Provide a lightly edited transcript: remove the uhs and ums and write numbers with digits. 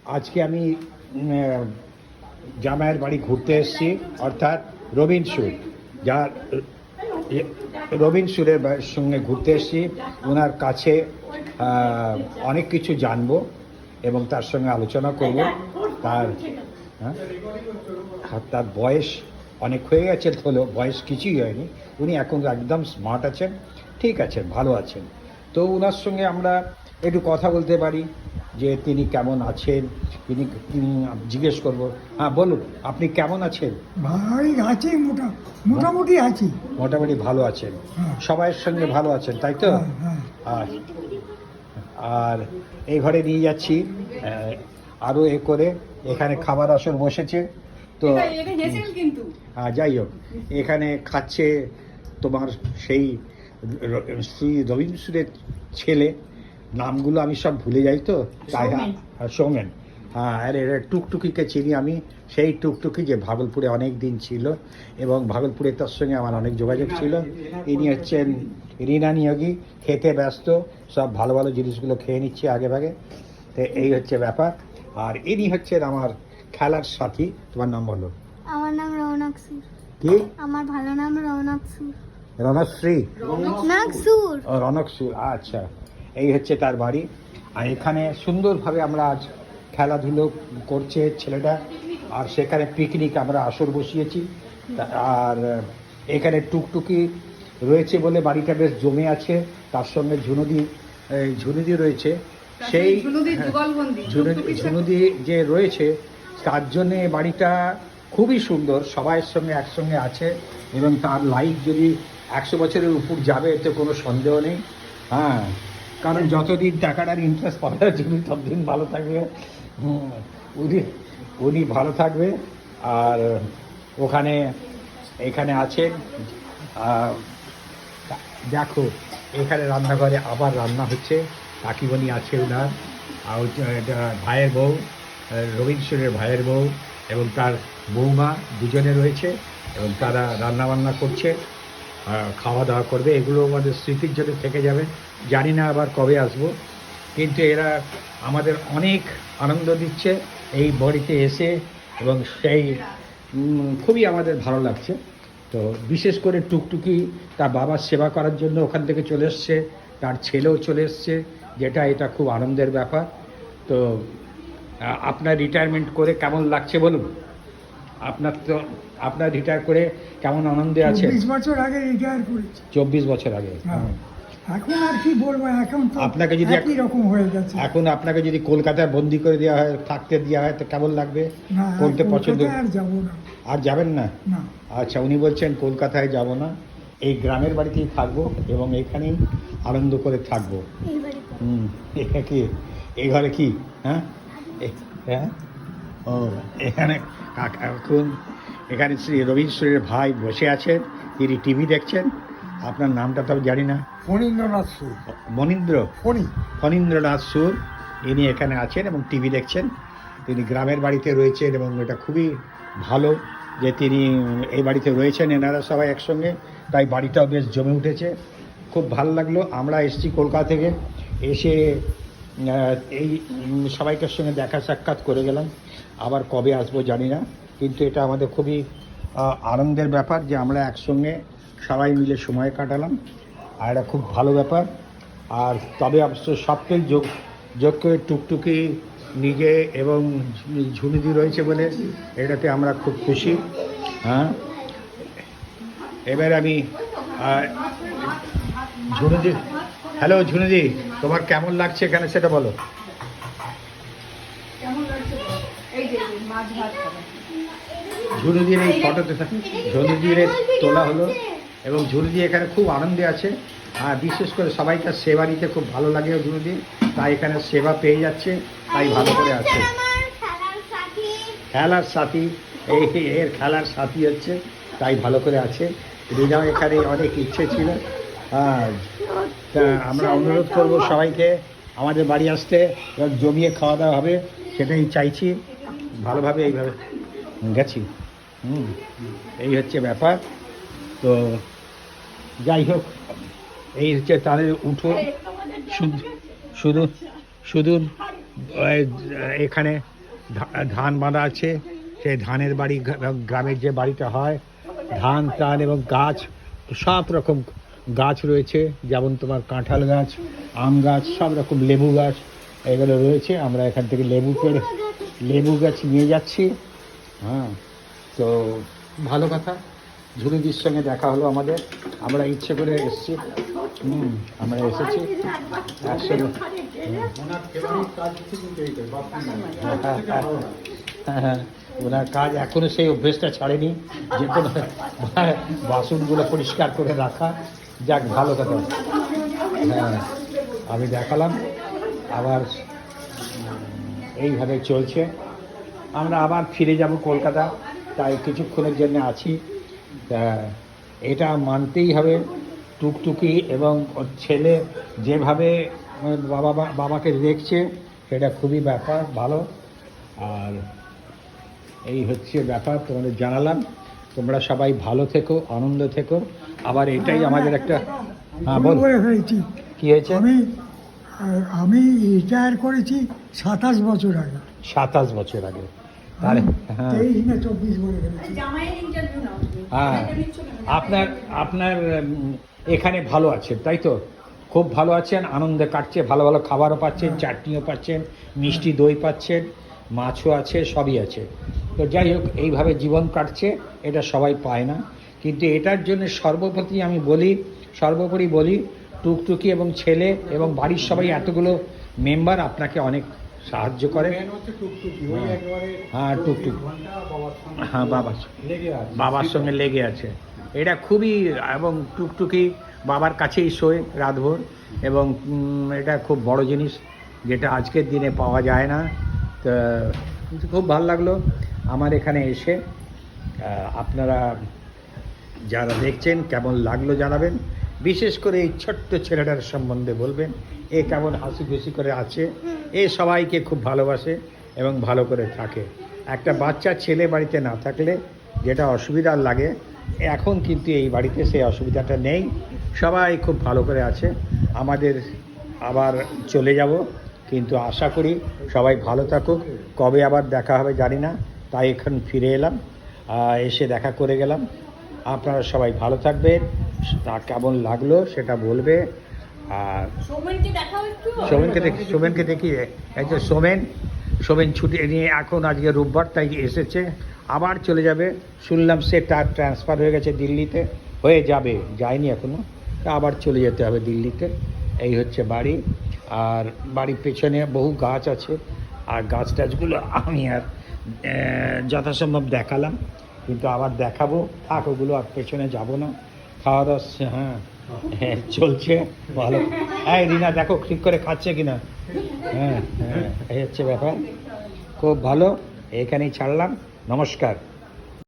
আজকে আমি জামাইয়ের বাড়ি ঘুরতে এসেছি, অর্থাৎ রবিন সুর, যার রবিন সুরের সঙ্গে ঘুরতে এসেছি। ওনার কাছে অনেক কিছু জানবো এবং তার সঙ্গে আলোচনা করব। তার তার বয়স অনেক হয়ে গেছে, হলো বয়স কিছুই হয়নি। উনি এখন একদম স্মার্ট আছেন, ঠিক আছেন, ভালো আছেন। তো ওনার সঙ্গে আমরা একটু কথা বলতে পারি যে তিনি কেমন আছেন, তিনি জিজ্ঞেস করব। হ্যাঁ বলুন, আপনি কেমন আছেন? ভালোই আছি, মোটামুটি আছি। মোটামুটি ভালো আছেন, সবাইয়ের সঙ্গে ভালো আছেন, তাই তো? আর আর এই ঘরে নিয়ে যাচ্ছি আরও এ করে। এখানে খাবার আসর বসেছে, তো যাই হোক, এখানে খাচ্ছে তোমার সেই শ্রী রবীন্দ্র সুরের ছেলে। নামগুলো আমি সব ভুলে যাই, তো তাই। সৌমেন, হ্যাঁ। আর এর টুকটুকিকে চিনি আমি, সেই টুকটুকি যে ভাগলপুরে অনেক দিন ছিল এবং ভাগলপুরে তার সঙ্গে আমার অনেক যোগাযোগ ছিল। ইনি হচ্ছেন রিনা নিয়োগী, খেতে ব্যস্ত, সব ভালো ভালো জিনিসগুলো খেয়ে নিচ্ছে আগে ভাগে। তো এই হচ্ছে ব্যাপার। আর ইনি হচ্ছেন আমার খেলার সাথী। তোমার নাম বলো। আমার নাম রৌনক সুর। কি? আমার ভালো নাম রৌনক সুর। রণশ্রী? রৌনক সুর। ও, রণক সুর, আচ্ছা। এই হচ্ছে তার বাড়ি। আর এখানে সুন্দরভাবে আমরা আজ খেলাধুলো করছে ছেলেটা, আর সেখানে পিকনিক আমরা আসর বসিয়েছি। আর এখানে টুকটুকি রয়েছে বলে বাড়িটা বেশ জমে আছে। তার সঙ্গে ঝুনুদি রয়েছে, সেই ঝুনুদি যে রয়েছে, তার জন্যে বাড়িটা খুবই সুন্দর, সবাইয়ের সঙ্গে একসঙ্গে আছে। এবং তার লাইফ যদি 100 বছরের উপর যাবে, এতে কোনো সন্দেহ নেই। হ্যাঁ, কারণ যতদিন টাকাটার ইন্টারেস্ট পাবে যদি ততদিন ভালো থাকবে। উনি ভালো থাকবে। আর এখানে আছেন। দেখো, এখানে রান্নাঘরে আবার রান্না হচ্ছে। কাকিমণি আছে ওনার, আর ভাইয়ের বউ, রবীন্দ্রের ভাইয়ের বউ এবং তার বৌমা দুজনে রয়েছে এবং তারা রান্নাবান্না করছে, খাওয়া দাওয়া করবে। এগুলো আমাদের স্মৃতির জন্য থেকে যাবে। জানি না আবার কবে আসবো, কিন্তু এরা আমাদের অনেক আনন্দ দিচ্ছে এই বাড়িতে এসে, এবং সেই খুবই আমাদের ভালো লাগছে। তো বিশেষ করে টুকটুকি তার বাবার সেবা করার জন্য ওখান থেকে চলে এসছে, তার ছেলেও চলে এসছে, এটা খুব আনন্দের ব্যাপার। তো আপনার রিটায়ারমেন্ট করে কেমন লাগছে বলুন? আপনার রিটায়ার করে কেমন আনন্দে আছে? 24 বছর আগে রিটায়ার করেছি। 24 বছর আগে। এখন আর কি বলবো, এখন তো আপনাকে যদি একই রকম হয়ে গেছে। এখন আপনাকে যদি কলকাতায় বন্দি করে দেওয়া হয়, থাকতে দেওয়া হয়, তো কেমন লাগবে? কোনটা পছন্দ? আর যাবো না। আর যাবেন না? না। আচ্ছা, উনি বলছেন কলকাতায় যাব না, এই গ্রামের বাড়িতেই থাকবো এবং এখানেই আনন্দ করে থাকবো। এটা কি এই ঘরে কি? হ্যাঁ, হ্যাঁ। ও, এখানে এখন এখানে শ্রী রবীন্দ্রের ভাই বসে আছেন, তিনি টিভি দেখছেন। আপনার নামটা তো জানি না। ফণীন্দ্রনাথ সুর। ফণীন্দ্রনাথ সুর, ইনি এখানে আছেন এবং টিভি দেখছেন। তিনি গ্রামের বাড়িতে রয়েছেন এবং এটা খুবই ভালো যে তিনি এই বাড়িতে রয়েছেন, এনারা সবাই একসঙ্গে। তাই বাড়িটাও বেশ জমে উঠেছে, খুব ভালো লাগলো। আমরা এসেছি কলকাতা থেকে, এসে এই সবাইকার সঙ্গে দেখা সাক্ষাৎ করে গেলাম। আবার কবে আসবো জানি না, কিন্তু এটা আমাদের খুবই আনন্দের ব্যাপার যে আমরা একসঙ্গে সবাই মিলে সময় কাটালাম, আর এটা খুব ভালো ব্যাপার। আর তবে অবশ্য সবটাই যোগ করে টুকটুকি নিজে এবং ঝুনুদি রয়েছে বলে এটাতে আমরা খুব খুশি। হ্যাঁ, এবার আমি ঝুনুদি, হ্যালো ঝুনুদি, তোমার কেমন লাগছে এখানে সেটা বলো। ঝুনুদির এই ফটোতে ঝুনুদির তোলা হলো এবং ঝুনুদি এখানে খুব আনন্দে আছে। আর বিশেষ করে সবাইকার সেবা নিতে খুব ভালো লাগে ঝুনুদি, তাই এখানে সেবা পেয়ে যাচ্ছে, তাই ভালো করে আছে। খেলার সাথী, এর খেলার সাথী হচ্ছে, তাই ভালো করে আছে। রিনাও এখানে অনেক ইচ্ছে ছিল। তা আমরা অনুরোধ করব সবাইকে আমাদের বাড়ি আসতে, জমিয়ে খাওয়া দাওয়া হবে, সেটাই চাইছি। ভালোভাবে এইভাবে গেছি। এই হচ্ছে ব্যাপার। তো যাই হোক, এই হচ্ছে তাহলে উঠো, শুধু এখানে ধান বাঁধা আছে, সেই ধানের বাড়ি, গ্রামের যে বাড়িটা হয়, ধান টান এবং গাছ, সব রকম গাছ রয়েছে, যেমন তোমার কাঁঠাল গাছ, আম গাছ, সব রকম লেবু গাছ এগুলো রয়েছে। আমরা এখান থেকে লেবু গাছ নিয়ে যাচ্ছি। হ্যাঁ, তো ভালো কথা, ঝুড়িদির সঙ্গে দেখা হলো আমাদের। আমরা ইচ্ছে করে এসেছি, আমরা এসেছি একসঙ্গে। হ্যাঁ, ওনার কাজ এখনো সেই অভ্যেসটা ছাড়েনি, যে কোনো বাসনগুলো পরিষ্কার করে রাখা। যাক, ভালো কথা। হ্যাঁ, আমি দেখালাম, আবার এইভাবে চলছে। আমরা আবার ফিরে যাব কলকাতা, তাই কিছুক্ষণের জন্য আছি। তা এটা মানতেই হবে, টুকটুকি এবং ওর ছেলে যেভাবে বাবাকে দেখছে, সেটা খুবই ব্যাপার ভালো। আর এই হচ্ছে ব্যাপার, তোমাদের জানালাম। তোমরা সবাই ভালো থেকো, আনন্দ থেকো। আবার এটাই আমাদের একটা, হ্যাঁ বল, করে ফেলেছি। কি হয়েছে? আমি রিটায়ার করেছি 27 বছর আগে। 27 বছর আগে, তাহলে হ্যাঁ 23 না 24 বলে ফেলেছি। হ্যাঁ, আপনার এখানে ভালো আছেন, তাই তো? খুব ভালো আছেন, আনন্দে কাটছে, ভালো ভালো খাবারও পাচ্ছেন, চাটনিও পাচ্ছেন, মিষ্টি দই পাচ্ছেন, মাছও আছে, সবই আছে। তো যাই হোক, এইভাবে জীবন কাটছে, এটা সবাই পায় না। কিন্তু এটার জন্য সর্বোপরি বলি, টুকটুকি এবং ছেলে এবং বাড়ির সবাই, এতগুলো মেম্বার আপনাকে অনেক সাহায্য করে। হ্যাঁ, টুকটুকি, হ্যাঁ বাবার সঙ্গে লেগে আছে। এটা খুবই, এবং টুকটুকি বাবার কাছেই শোয় রাতভর, এবং এটা খুব বড় জিনিস, যেটা আজকের দিনে পাওয়া যায় না। তো খুব ভালো লাগলো আমার এখানে এসে। আপনারা যারা দেখছেন কেমন লাগলো জানাবেন, বিশেষ করে এই ছোট্ট ছেলেটার সম্বন্ধে বলবেন, এ কেমন হাসি খুশি করে আছে, এ সবাইকে খুব ভালোবাসে এবং ভালো করে থাকে। একটা বাচ্চা ছেলে বাড়িতে না থাকলে যেটা অসুবিধা লাগে, এখন কিন্তু এই বাড়িতে সেই অসুবিধাটা নেই, সবাই খুব ভালো করে আছে। আমাদের আবার চলে যাব, কিন্তু আশা করি সবাই ভালো থাকুক। কবে আবার দেখা হবে জানি না, তাই এখন ফিরে এলাম, এসে দেখা করে গেলাম। আপনারা সবাই ভালো থাকবেন, তা কেমন লাগলো সেটা বলবে। আর সোমেনকে দেখি, এই যে সোমেন ছুটি নিয়ে, এখন আজকে রোববার তাই এসেছে, আবার চলে যাবে। শুনলাম সে তার ট্রান্সফার হয়ে গেছে দিল্লিতে, হয়ে যাবে, যায়নি এখনো, তা আবার চলে যেতে হবে দিল্লিতে। এই হচ্ছে বাড়ি, আর বাড়ির পেছনে বহু গাছ আছে, আর গাছ টাছগুলো আমি আর যথাসম্ভব দেখালাম, কিন্তু আবার দেখাবো, থাক, ওগুলো আর পেছনে যাব না। খাওয়া দাওয়া হ্যাঁ চলছে ভালো। এই রিনা দেখো ঠিক করে খাচ্ছে কিনা। হ্যাঁ, এই হচ্ছে ব্যাপার, খুব ভালো। এখানেই ছাড়লাম, নমস্কার।